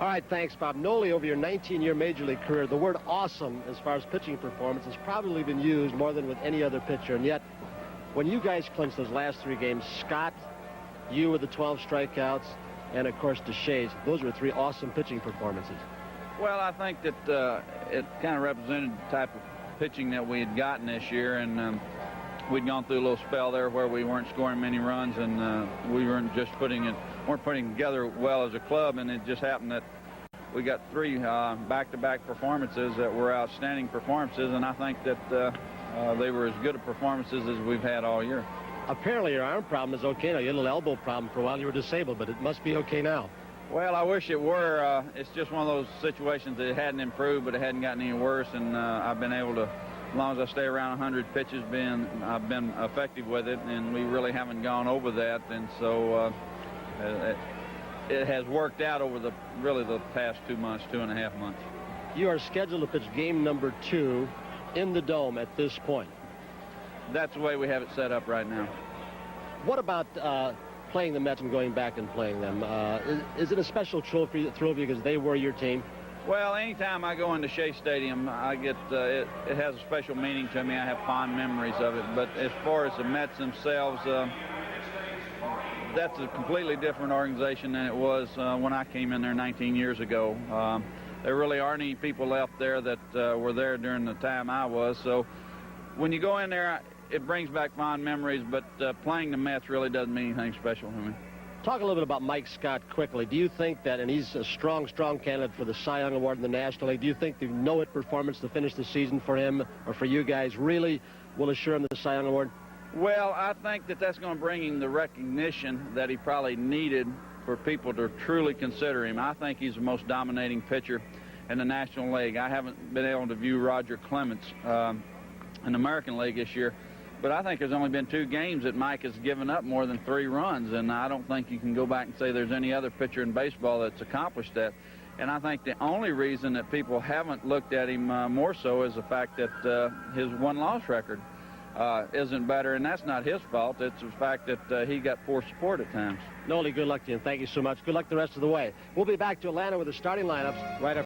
All right, thanks, Bob. Nolan, over your 19-year Major League career, the word awesome as far as pitching performance has probably been used more than with any other pitcher. And yet, when you guys clinched those last 3 games, Scott, you with the 12 strikeouts, and, of course, DeShays, those were 3 awesome pitching performances. Well, I think that it kind of represented the type of pitching that we had gotten this year, and we'd gone through a little spell there where we weren't scoring many runs, and we weren't putting together well as a club, and it just happened that we got 3 back-to-back performances that were outstanding performances, and I think that they were as good a performances as we've had all year. Apparently your arm problem is okay now. You had a little elbow problem for a while. You were disabled, but it must be okay now. Well, I wish it were. It's just one of those situations that it hadn't improved, but it hadn't gotten any worse, and I've been able to, as long as I stay around 100 pitches, I've been effective with it, and we really haven't gone over that, and so it has worked out over the past 2 months, 2.5 months. You are scheduled to pitch game number 2 in the Dome at this point. That's the way we have it set up right now. What about playing the Mets and going back and playing them? Is it a special thrill for you because they were your team? Well, anytime I go into Shea Stadium, I get it has a special meaning to me. I have fond memories of it. But as far as the Mets themselves, that's a completely different organization than it was when I came in there 19 years ago. There really aren't any people left there that were there during the time I was. So when you go in there, it brings back fond memories, but playing the Mets really doesn't mean anything special to me. Talk a little bit about Mike Scott quickly. Do you think that, and he's a strong candidate for the Cy Young Award in the National League, do you think the no-hit performance to finish the season for him or for you guys really will assure him the Cy Young Award? Well, I think that that's going to bring him the recognition that he probably needed for people to truly consider him. I think he's the most dominating pitcher in the National League. I haven't been able to view Roger Clemens in the American League this year, but I think there's only been 2 games that Mike has given up more than 3 runs, and I don't think you can go back and say there's any other pitcher in baseball that's accomplished that. And I think the only reason that people haven't looked at him more so is the fact that his win-loss record isn't better, and that's not his fault. It's the fact that he got poor support at times. Nolan, good luck to you, and thank you so much. Good luck the rest of the way. We'll be back to Atlanta with the starting lineups right after